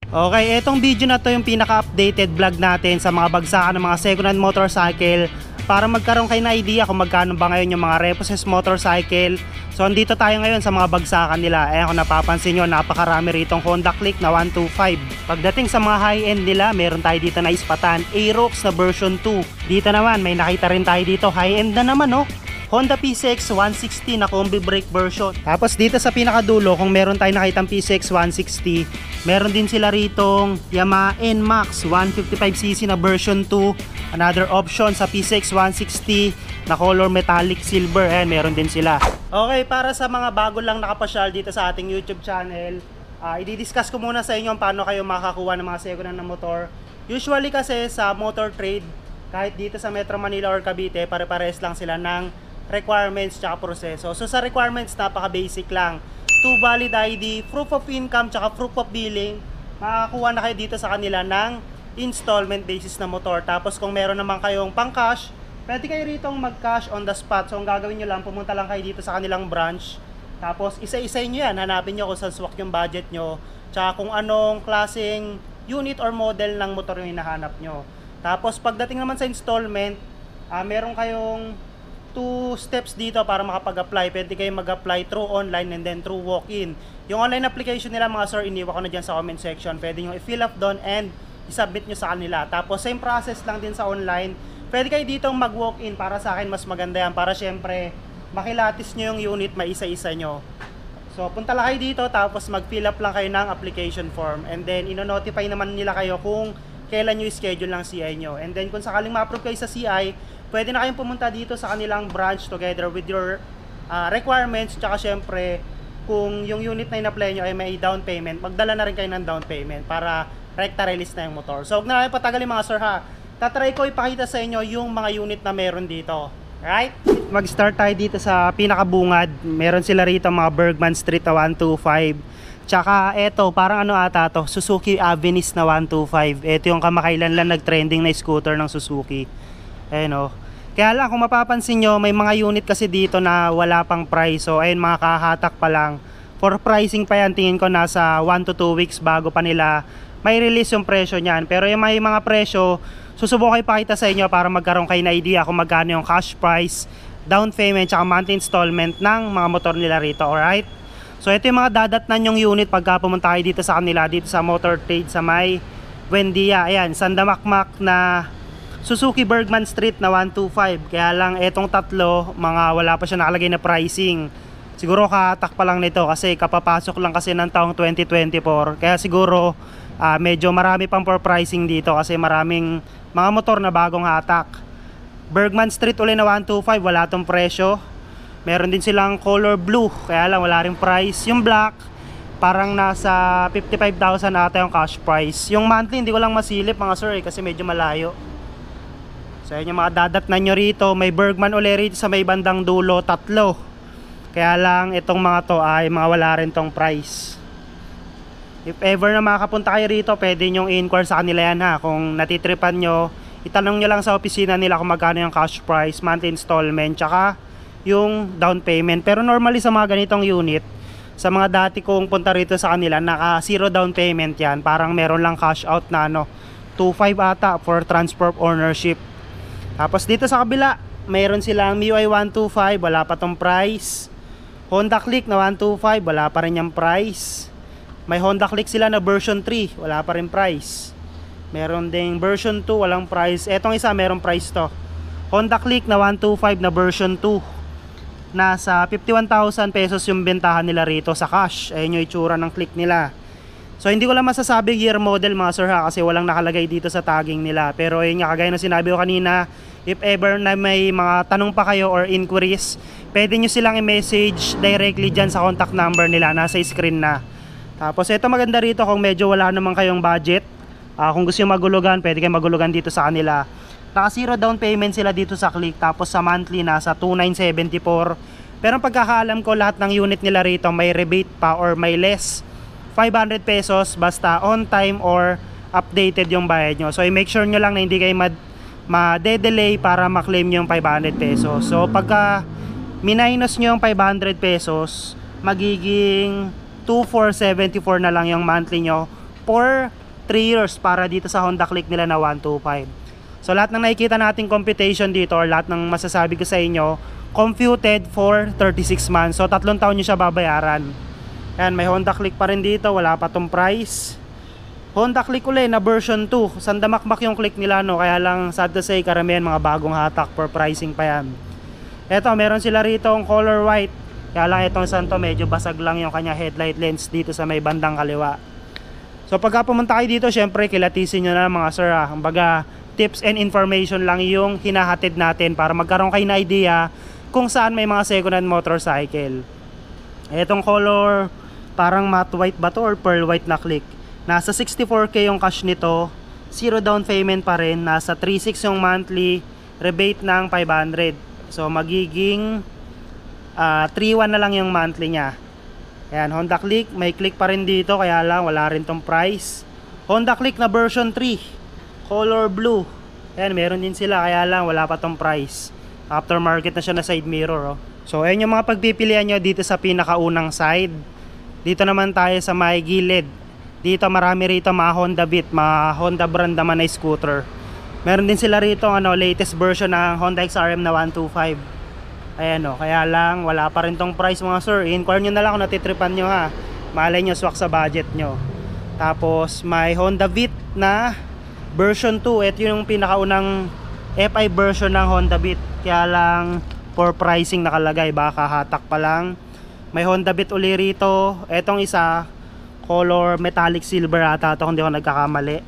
Okay, etong video na to yung pinaka-updated vlog natin sa mga bagsakan ng mga second-hand motorcycle para magkaroon kayo na idea kung magkano ba ngayon yung mga repossessed motorcycle. So andito tayo ngayon sa mga bagsakan nila. Kung napapansin nyo, napakarami ritong Honda Click na 125. Pagdating sa mga high-end nila, meron tayo dito na ispatan Aerox na version 2. Dito naman, may nakita rin tayo dito, high-end na naman Honda PCX 160 na combi brake version. Tapos dito sa pinakadulo, kung meron tayo nakitang PCX 160, meron din sila ritong Yamaha NMAX 155cc na version 2. Another option sa PCX 160 na color metallic silver. Meron din sila. Okay, para sa mga bago lang nakapasyal dito sa ating YouTube channel, i-discuss ko muna sa inyo paano kayo makakuha ng mga second-hand na motor. Usually kasi sa motor trade, kahit dito sa Metro Manila or Cavite, pare-pares lang sila ng requirements tsaka proseso. So sa requirements, napaka-basic lang. 2 valid ID, proof of income tsaka proof of billing. Makakuha na kayo dito sa kanila ng installment basis na motor. Tapos kung meron naman kayong pang cash, pwede kayo ritong mag-cash on the spot. So ang gagawin nyo lang, pumunta lang kayo dito sa kanilang branch. Tapos isa-isa nyo yan, hanapin nyo kung saan swak yung budget nyo, tsaka kung anong klaseng unit or model ng motor yung hinahanap nyo. Tapos pagdating naman sa installment, meron kayong 2 steps dito para makapag-apply. Pwede kayo mag-apply through online and then through walk-in. Yung online application nila mga sir, iniwan ko na dyan sa comment section. Pwede nyo i-fill up doon and i-submit nyo sa kanila. Tapos same process lang din sa online. Pwede kayo dito mag-walk-in. Para sa akin mas maganda yan, para syempre makilatis nyo yung unit, maisa-isa nyo. So punta lang kayo dito, tapos mag-fill up lang kayo ng application form, and then ino-notify naman nila kayo kung kailan nyo schedule ng CI nyo. And then kung sakaling ma-approve kayo sa CI, pwede na kayong pumunta dito sa kanilang branch together with your requirements. Tsaka syempre, kung yung unit na in-apply nyo ay may down payment, magdala na rin kayo ng down payment para rekta release na yung motor. So huwag na natin patagalin mga sir ha. Tatry ko ipakita sa inyo yung mga unit na meron dito. Right? Mag-start tayo dito sa pinakabungad. Meron sila rito mga Bergman Street na 125. Tsaka eto, parang ano ata to, Suzuki Avenis na 125. Eto yung kamakailan lang nag-trending na scooter ng Suzuki. Ayun Kaya lang kung mapapansin nyo, may mga unit kasi dito na wala pang price. So ayun, mga kahatak pa lang. For pricing pa yan, tingin ko nasa 1 to 2 weeks bago pa nila may release yung presyo niyan. Pero yung may mga presyo, susubukan ipakita sa inyo para magkaroon kayo na idea kung magkano yung cash price, down payment, tsaka monthly installment ng mga motor nila rito. Alright? So ito yung mga dadatnan yung unit pagka pumunta kayo dito sa kanila, dito sa motor trade sa may Buendia. Ayan, Sandamakmak na Suzuki Bergman Street na 125. Kaya lang etong tatlo, mga wala pa siya nakalagay na pricing. Siguro katak pa lang nito kasi kapapasok lang kasi ng taong 2024. Kaya siguro medyo marami pang for pricing dito kasi maraming mga motor na bagong hatak. Bergman Street uli na 125, wala tong presyo. Meron din silang color blue, kaya lang wala rin price. Yung black, parang nasa 55,000 ata yung cash price. Yung monthly hindi ko lang masilip mga sir kasi medyo malayo. So yun yung mga dadatnan nyo rito. May Bergman uli rito sa may bandang dulo, tatlo. Kaya lang itong mga to ay mga wala rin tong price. If ever na makapunta kayo rito, pwede nyong i-inquire sa kanila yan ha. Kung natitripan nyo, itanong nyo lang sa opisina nila kung magkano yung cash price, monthly installment, tsaka yung down payment. Pero normally sa mga ganitong unit, sa mga dati kong punta rito sa kanila, naka zero down payment yan. Parang meron lang cash out na 2.5 ata for transfer of ownership. Tapos dito sa kabila, mayroon silang MIUI 125, wala pa tong price. Honda Click na 125, wala pa rin yung price. May Honda Click sila na version 3, wala pa rin price. Meron ding version 2, walang price. Etong isa, merong price to. Honda Click na 125 na version 2. Nasa 51,000 pesos yung bentahan nila rito sa cash. Ayun yung itsura ng Click nila. So hindi ko lang masasabi year model mga sir ha, kasi walang nakalagay dito sa tagging nila. Pero ayun nga, kagaya na sinabi ko kanina, if ever na may mga tanong pa kayo or inquiries, pwede nyo silang i-message directly dyan sa contact number nila, nasa screen na. Tapos ito maganda rito kung medyo wala naman kayong budget, kung gusto nyo magulugan, pwede kayo magulugan dito sa kanila. Naka zero down payment sila dito sa Click, tapos sa monthly nasa 2,974. Pero ang pagkakaalam ko, lahat ng unit nila rito may rebate pa or may less 500 pesos basta on time or updated yung bayad nyo. So i-make sure nyo lang na hindi kayo ma-delay para ma-claim yung 500 pesos. So pagka minus nyo yung 500 pesos, magiging 2,474 na lang yung monthly nyo for 3 years para dito sa Honda Click nila na 125. So lahat ng nakikita nating computation dito or lahat ng masasabi ko sa inyo, computed for 36 months. So 3 taon nyo siya babayaran. Ayan, may Honda Click pa rin dito, wala pa tong price. Honda Click ulit na version 2. Sandamakmak yung Click nila, no? Kaya lang sad to say, karamihan mga bagong hatak for pricing pa yan. Eto, meron sila rito ang color white. Kaya lang itong santo medyo basag lang yung kanya headlight lens dito sa may bandang kaliwa. So pagka pumunta kayo dito, syempre kilatisin nyo na mga sir, Kumbaga, tips and information lang yung hinahatid natin para magkaroon kayo na idea kung saan may mga second hand motorcycle. Etong color parang matte white ba to or pearl white na Click. Nasa 64k yung cash nito, 0 down payment pa rin, nasa 3.6 yung monthly, rebate ng 500. So magiging 3.1 na lang yung monthly niya. Ayan, Honda Click, may Click pa rin dito kaya lang wala rin tong price. Honda Click na version 3, color blue. Ayan, meron din sila kaya lang wala pa tong price. Aftermarket na siya na side mirror. So ayan yung mga pagpipilian nyo dito sa pinakaunang side. Dito naman tayo sa may gilid. Dito marami rito mga Honda Beat, mga Honda brand naman na scooter. Meron din sila rito latest version ng Honda XRM na 125. Ayan kaya lang wala pa rin tong price mga sir. I-inquire nyo na lang kung natitripan nyo ha. Malay nyo swak sa budget nyo. Tapos may Honda Beat na version 2. Ito yung pinakaunang FI version ng Honda Beat. Kaya lang for pricing nakalagay, baka hatak pa lang. May Honda Beat uli rito. Etong isa color metallic silver ata ito kung di ako nagkakamali.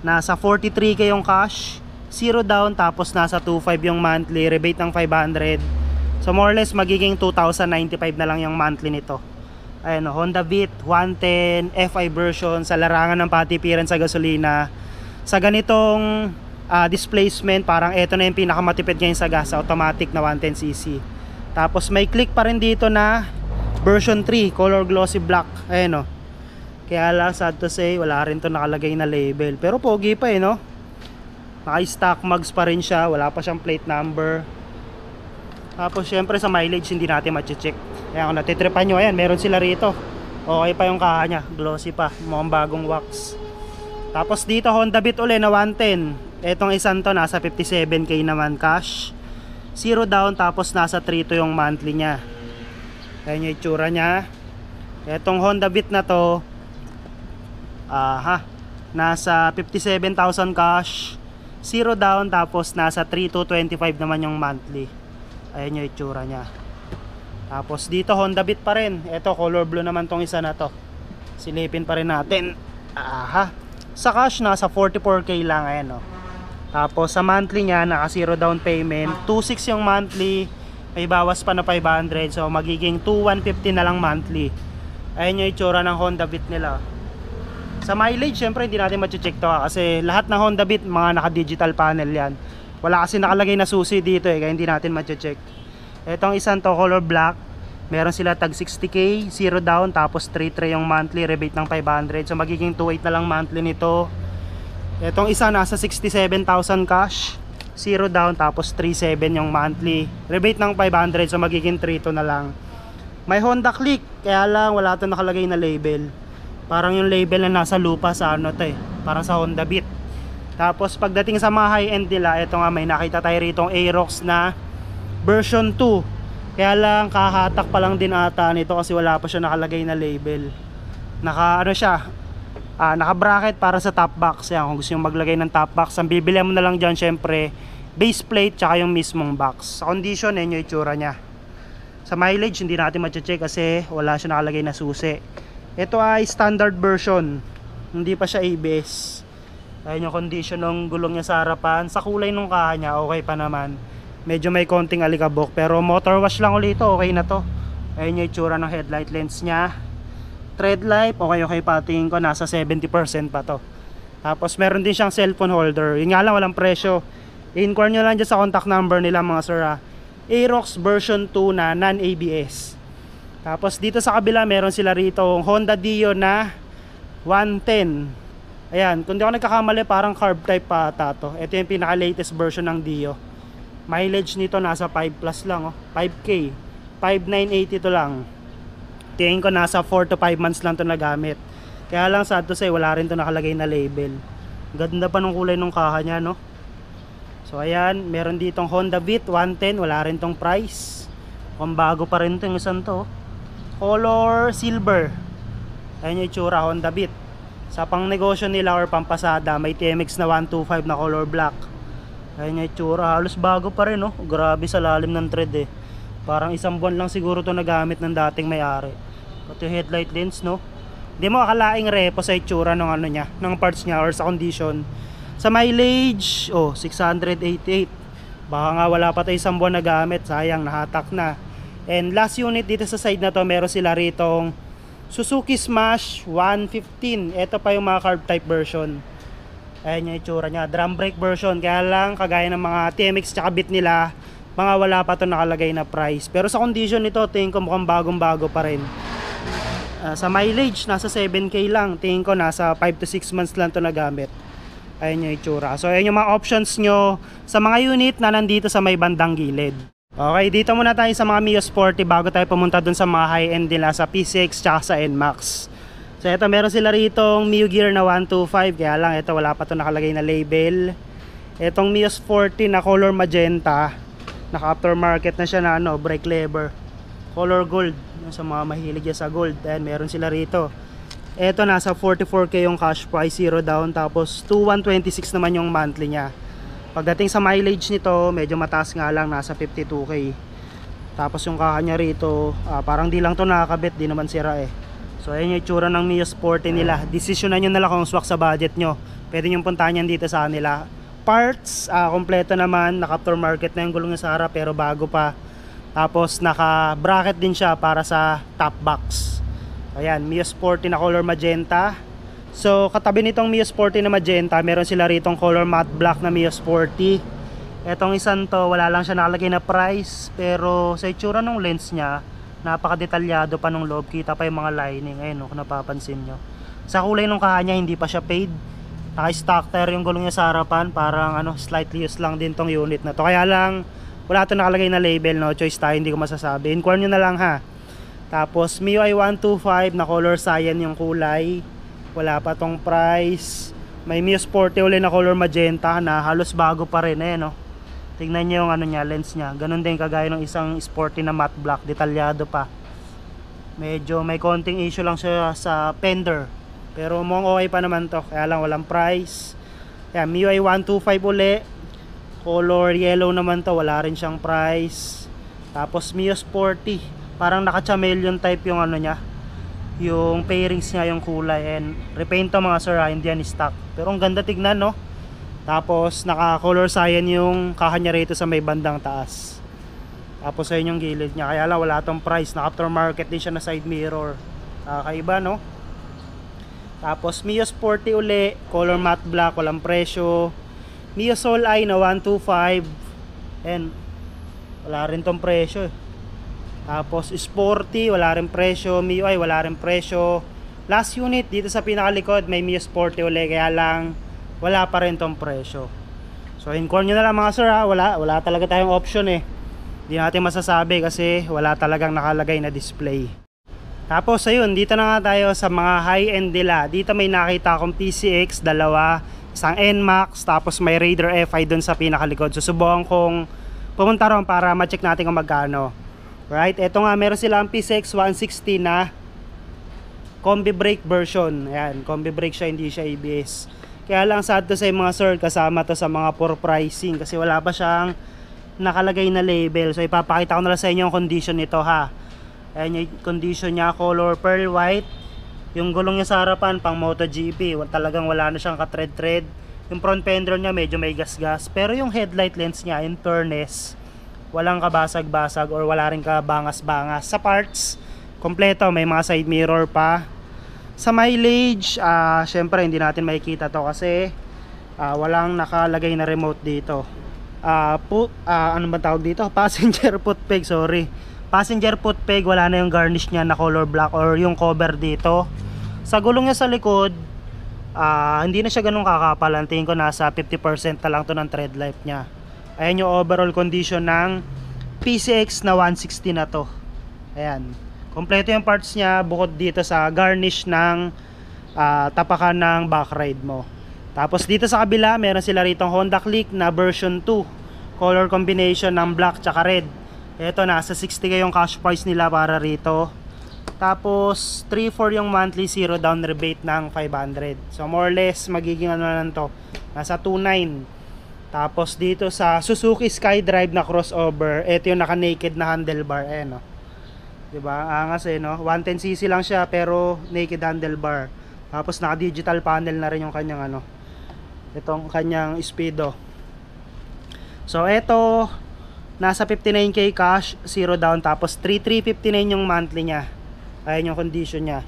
Nasa 43k yung cash, 0 down, tapos nasa 2.5 yung monthly, rebate ng 500. So more or less magiging 2,095 na lang yung monthly nito. Ayan Honda Beat 110 FI version sa larangan ng patipiran sa gasolina. Sa ganitong displacement, parang ito na yung pinakamatipid ngayon sa gas, automatic na 110cc. Tapos may Click pa rin dito na version 3, color glossy black. Ayan Kaya lang sad to say, wala rin to nakalagay na label. Pero pogi pa no? Naka-stock mags pa rin siya, wala pa siyang plate number. Tapos syempre sa mileage hindi natin ma-check. Kaya kung natitripan nyo, ayan, meron sila rito. Okay pa yung kaha nya, glossy pa, mukhang bagong wax. Tapos dito Honda Beat uli na 110. Etong isang to nasa 57k naman cash, 0 down, tapos nasa 3 to yung monthly nya. Ayan yung itsura nya. Etong Honda Beat na to, nasa 57,000 cash, 0 down, tapos nasa 3 to 25 naman yung monthly. Ayan yung itsura nya. Tapos dito Honda Beat pa rin. Ito color blue naman tong isa na to. Silipin pa rin natin. Sa cash nasa 44k lang. Ayan Tapos sa monthly nya naka 0 down payment, 2.6 yung monthly, may bawas pa na 500. So magiging 2,150 na lang monthly. Ayan yung itsura ng Honda Beat nila. Sa mileage, syempre hindi natin ma-check to kasi lahat ng Honda Beat mga naka-digital panel yan. Wala kasi nakalagay na susi dito kaya hindi natin ma-check. Etong isang to color black, meron sila tag 60k, 0 down, tapos 3.3 yung monthly, rebate ng 500. So magiging 2.8 na lang monthly nito. Etong isa nasa 67,000 cash, 0 down, tapos 3.7 yung monthly, rebate ng 500. So magiging 3.2 na lang. May Honda Click, kaya lang wala to nakalagay na label. Parang yung label na nasa lupa sa parang sa Honda Beat. Tapos pagdating sa mga high end nila, ito nga may nakita tayo rito Aerox na version 2. Kaya lang kahatak pa lang din ata nito kasi wala pa siya nakalagay na label. Naka naka bracket para sa top box. Yan, kung gusto yung maglagay ng top box, ang bibili mo na lang dyan syempre base plate tsaka yung mismong box. Sa condition, yun yung itsura nya. Sa mileage hindi natin ma-check kasi wala siya nakalagay na susi. Ito ay standard version, hindi pa siya ABS. Ayun yung condition ng gulong niya sa harapan. Sa kulay ng kaha niya, okay pa naman. Medyo may konting alikabok, pero motor wash lang ulit ito, okay na to. Ayun yung itsura ng headlight lens niya. Tread life, okay patingin ko, nasa 70% pa to. Tapos meron din siyang cellphone holder. Yun nga lang, walang presyo. I-inquire nyo lang dyan sa contact number nila mga sir. Aerox version 2 na non-ABS. Tapos dito sa kabila meron sila rito Honda Dio na 110. Ayan, kung di ako nagkakamali parang carb type pa ata to. Ito yung pinaka latest version ng Dio. Mileage nito nasa 5 plus lang 5k, 5,980 to lang. Tingin ko nasa 4 to 5 months lang to nagamit. Kaya lang sad to say, wala rin to nakalagay na label. Ganda pa ng kulay ng kaha niya, no? So ayan, meron ditong Honda Beat 110, wala rin tong price. Kung bago pa rin to yung isang to. Color silver. Ayan yung itsura, Honda Beat. Sa pang negosyo nila or pampasada, may TMX na 125 na color black. Ayan yung itsura, halos bago pa rin, no? Grabe sa lalim ng thread eh. Parang isang buwan lang siguro to nagamit ng dating may-ari. Pati yung headlight lens, no? Hindi mo akalaing repo sa itsura ng ano niya, ng parts niya or sa condition. Sa mileage, 688. Baka nga wala pa tayo isang buwan na gamit, sayang, nahatak na. And last unit dito sa side na to, meron sila ritong Suzuki Smash 115. Ito pa yung mga carb type version. Ayan yung itsura niya, drum brake version. Kaya lang, kagaya ng mga TMX tsaka Beat nila, mga wala pa to nakalagay na price. Pero sa condition nito, tingin ko mukhang bagong bago pa rin. Sa mileage, nasa 7K lang. Tingin ko nasa 5 to 6 months lang to nagamit. Ayan yung itsura. So ayan yung mga options nyo sa mga unit na nandito sa may bandang gilid. Okay, dito muna tayo sa mga Mio Sporty bago tayo pumunta dun sa mga high-end nila sa P6 tsaka sa NMAX. So ito, meron sila ritong Mio Gear na 125. Kaya lang ito, wala pa to nakalagay na label. Itong Mio Sporty na color magenta, naka aftermarket na siya na ano, brake lever, color gold, sa mga mahilig sa gold. Ayan, meron sila rito. Ito, nasa 44k yung cash price, 0 down, tapos 2126 naman yung monthly niya. Pagdating sa mileage nito, medyo mataas nga lang, nasa 52k. Tapos yung kaha niya rito, parang di lang to nakakabit, di naman sira eh. So ayan yung itsura ng Mio Sporty nila. Desisyonan nyo na lang kung swak sa budget nyo. Pwede nyo puntahan yan dito sa nila. Parts, kompleto naman, naka aftermarket na yung gulong niya sa harap pero bago pa. Tapos naka bracket din siya para sa top box. Ayan, Mio Sporty na color magenta. So katabi nitong Mio Sporty na magenta, meron sila ritong color matte black na Mio Sporty. Etong isang to, wala lang siya nakalagay na price, pero sa itsura ng lens niya, napaka-detalyado pa ng loob. Kita pa yung mga lining, ayun kung napapansin nyo. Sa kulay ng kaha niya, hindi pa siya fade. Naka-stock tire yung gulong niya sa harapan, parang slightly used lang din tong unit na to. Kaya lang wala to nakalagay na label, no choice tayo, hindi ko masasabi. Inquire nyo na lang ha. Tapos MIUI 125 na color cyan yung kulay, wala pa tong price. May Mio Sporty uli na color magenta na halos bago pa rin no. Tingnan nyo yung niya, lens nya, ganun din kagaya ng isang Sporty na matte black, detalyado pa. Medyo may konting issue lang siya sa fender, pero mukhang okay pa naman to, kaya lang walang price. Kaya MIUI 125 uli, color yellow naman to, wala rin siyang price. Tapos Mio Sporty, parang naka-chameleon type yung niya, yung pairings niya, yung kulay. And repaint to mga sir, hindi yan stock, pero ang ganda tignan, no. Tapos naka color cyan yung kaha niya rito sa may bandang taas. Tapos ayun yung gilid niya, kaya lang wala tong price. Naka aftermarket din siya na side mirror, kakaiba, no. Tapos Mio Sporty uli, color matte black, walang presyo. Mio Soul Eye na 125, and wala rin tong presyo. Tapos Sporty, wala rin presyo. MIUI, wala rin presyo. Last unit dito sa pinakalikod, may Mio Sporty uli, kaya lang wala pa rin tong presyo. So inquire nyo na lang mga sir ha. Wala talaga tayong option eh. Hindi natin masasabi kasi wala talagang nakalagay na display. Tapos ayun, dito na nga tayo sa mga high-end nila. Dito may nakita akong PCX, dalawa, isang NMAX, tapos may Raider FI dun sa pinakalikod. Susubukan kong pumunta ron para ma-check natin kung magkano. Right, eto nga, meron silang PCX 160 na combi brake version. Ayan, combi brake siya, hindi siya ABS. Kaya lang sad to say mga sir, kasama to sa mga poor pricing kasi wala pa siyang nakalagay na label. So ipapakita ko na lang sa inyo yung condition nito ha. Ayan yung condition niya, color pearl white. Yung gulong niya sa harapan pang MotoGP, talagang wala na siyang ka-thread. Yung front fender niya medyo may gas-gas, pero yung headlight lens niya, in fairness, walang kabasag-basag or wala rin kabangas-bangas. Sa parts, kompleto, may mga side mirror pa. Sa mileage, syempre hindi natin makikita to kasi walang nakalagay na remote dito. Ano ba tawag dito? Passenger foot peg, sorry. Passenger foot peg, wala na yung garnish niya na color black or yung cover dito. Sa gulong niya sa likod, hindi na siya ganun kakapal. Tingin ko nasa 50% na lang to ng tread life niya. Ayan yung overall condition ng PCX na 160 na to. Ayan, kompleto yung parts niya bukod dito sa garnish ng tapakan ng back ride mo. Tapos dito sa kabila, meron sila rito Honda Click na version 2. Color combination ng black tsaka red. Ito, nasa 60k yung cash price nila para rito. Tapos 3.4 yung monthly, 0 down rebate ng 500. So more or less magiging ano lang to, nasa 2.9. Tapos dito sa Suzuki SkyDrive na crossover, ito yung naka naked na handlebar, no. 'Di ba? Angas no. 110cc lang siya pero naked handlebar. Tapos naka digital panel na rin yung kanyang ano, itong kanyang speedo. So ito nasa 59k cash, 0 down, tapos 3,359 yung monthly niya. Ayan yung condition niya.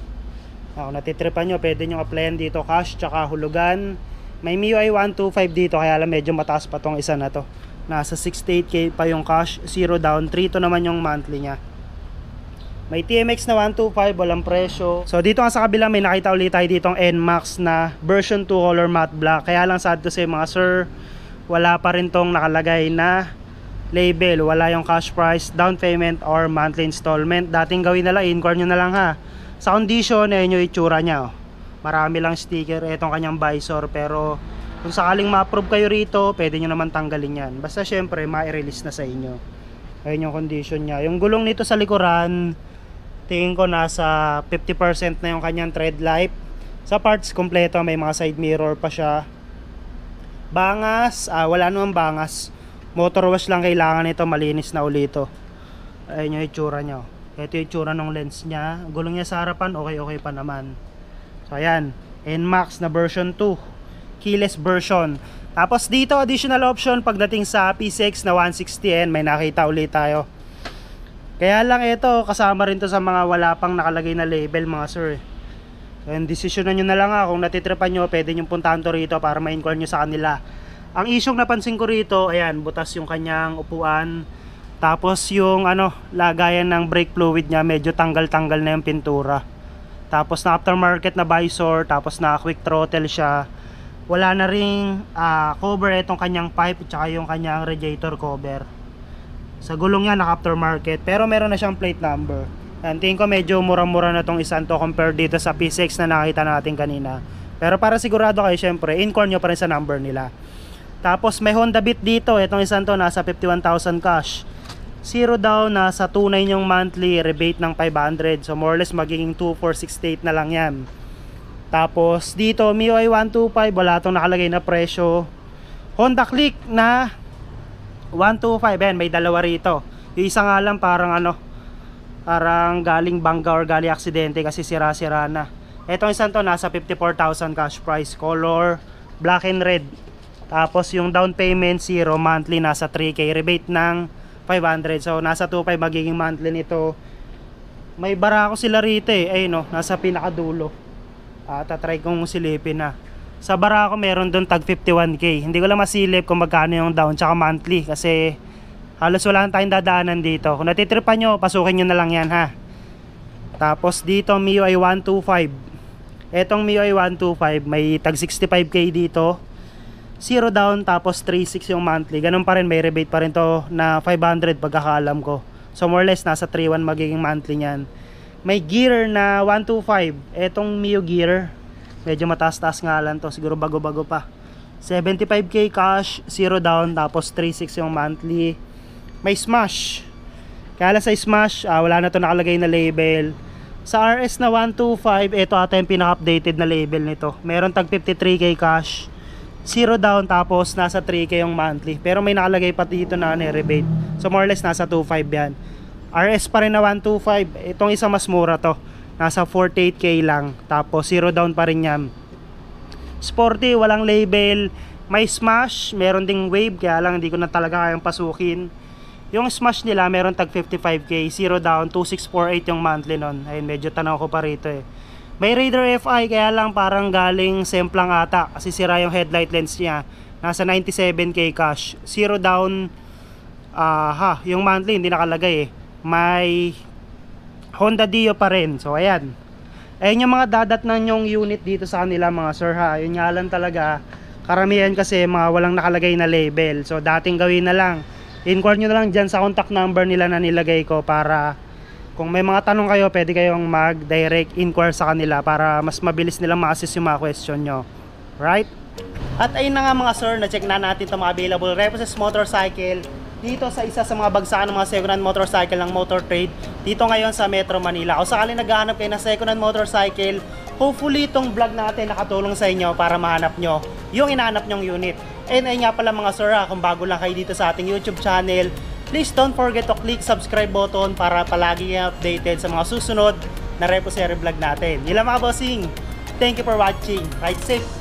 Kung natitripan nyo, pwede nyo applyan dito cash tsaka hulugan. May MIUI 125 dito, kaya lang medyo mataas pa tong isa na to. Nasa 68k pa yung cash, 0 down, 3 to naman yung monthly niya. May TMX na 125, walang presyo. So dito nga sa kabila, may nakita ulit tayo ditong NMAX na version 2 color matte black. Kaya lang sad to say mga sir, wala pa rin tong nakalagay na label, wala yung cash price, down payment or monthly installment. Dating gawin nila, in-core nyo na lang ha. Sa condition, ayun yung itsura nya. Marami lang sticker, etong kanyang visor. Pero kung sakaling ma-approve kayo rito, pwede nyo naman tanggalin yan. Basta syempre, ma-release na sa inyo. Ayun yung condition nya. Yung gulong nito sa likuran, tingin ko nasa 50% na yung kanyang tread life. Sa parts kompleto, may mga side mirror pa siya. Bangas, wala namang bangas. Motor wash lang kailangan nito, malinis na ulito. Ayun yung itsura nya. Ito yung itsura ng lens nya. Gulong niya sa harapan, okay pa naman. So ayan, NMAX na version 2, keyless version. Tapos dito additional option pagdating sa PCX na 160N, may nakita ulit tayo. Kaya lang ito, kasama rin to sa mga wala pang nakalagay na label mga sir. And desisyonan nyo na lang kung natitripan nyo, pwede nyo puntahan to rito para ma-inquire nyo sa kanila. Ang isyong napansin ko rito, ayan, butas yung kanyang upuan. Tapos yung ano, lagayan ng brake fluid niya, medyo tanggal-tanggal na yung pintura. Tapos na aftermarket na visor, tapos na quick throttle siya. Wala na ring cover itong kanyang pipe, tsaka yung kanyang radiator cover. Sa gulong niya naka aftermarket, pero meron na siyang plate number. And tingin ko medyo mura-mura na tong isan to compared dito sa P6 na nakita natin kanina. Pero para sigurado kayo, syempre, in-core nyo pa rin sa number nila. Tapos may Honda Beat dito, itong isan to nasa 51,000 cash. 0 down, nasa 2.9 yung monthly, rebate ng 500. So more or less magiging 2,468 na lang yan. Tapos dito MIUI 125, wala itong nakalagay na presyo. Honda Click na 125, yan, may dalawa rito. Yung isa nga lang parang ano, parang galing bangga or galing aksidente kasi sira-sira na. Etong isang to nasa 54,000 cash price, color black and red. Tapos yung down payment 0, monthly nasa 3k, rebate ng 500. So nasa 2.5 magiging monthly nito. May barako sila rito ayun no, nasa pinakadulo. Tatry kong silipin na. Sa Barako meron doon tag 51k. Hindi ko lang masilip kung magkano yung down tsaka monthly kasi halos wala na tayong dadaanan dito. Kung natitripan nyo, pasukin nyo na lang yan ha. Tapos dito MIUI 125. Etong MIUI 125 may tag 65k dito. 0 down tapos 3.6 yung monthly. Ganun pa rin, may rebate pa rin to na 500 pagkakaalam ko. So more or less nasa 3.1 magiging monthly nyan. May gear na 125. Etong Mio gear medyo mataas-taas nga lang to, siguro bago-bago pa. 75k cash, 0 down, tapos 3.6 yung monthly. May Smash. Kaya lang sa Smash, wala na to nakalagay na label. Sa RS na 125, ito ata yung pinaka-updated na label nito. Meron tag 53k cash, 0 down, tapos nasa 3k yung monthly. Pero may nakalagay pa dito na rebate. So more or less nasa 2.5 yan. RS pa rin na 125. Itong isa mas mura to. Nasa 48k lang. Tapos 0 down pa rin yan. Sporty, walang label. May Smash, meron ding Wave, kaya lang hindi ko na talaga kayang pasukin. Yung Smash nila meron tag 55k, 0 down, 2648 yung monthly nun. Ayun, medyo tanaw ko pa rito eh. May Raider FI, kaya lang parang galing semplang ata kasi sira yung headlight lens niya. Nasa 97k cash, 0 down. Yung monthly hindi nakalagay eh. May Honda Dio pa rin. So ayan. Ayun yung mga dadatnan yung unit dito sa kanila mga sir ha. Yun nga lang talaga, karamihan kasi mga walang nakalagay na label. So dating gawin na lang, inquire nyo na lang dyan sa contact number nila na nilagay ko para Kung may mga tanong kayo, pwede kayong mag-direct inquire sa kanila para mas mabilis nilang ma-assist yung mga question nyo. Right? At ayun na nga mga sir, na-check na natin itong mga available repossessed motorcycle dito sa isa sa mga bagsakan ng mga second-hand motorcycle ng Motor Trade dito ngayon sa Metro Manila. Kung sakali naghahanap kayo ng second-hand motorcycle, hopefully itong vlog natin nakatulong sa inyo para mahanap nyo yung inahanap nyong unit. And ayun nga pala mga sir, kung bago lang kayo dito sa ating YouTube channel, please don't forget to click subscribe button para palagi kayo updated sa mga susunod na repossessory vlog natin. Yun lang mga bossing. Thank you for watching. Ride safe!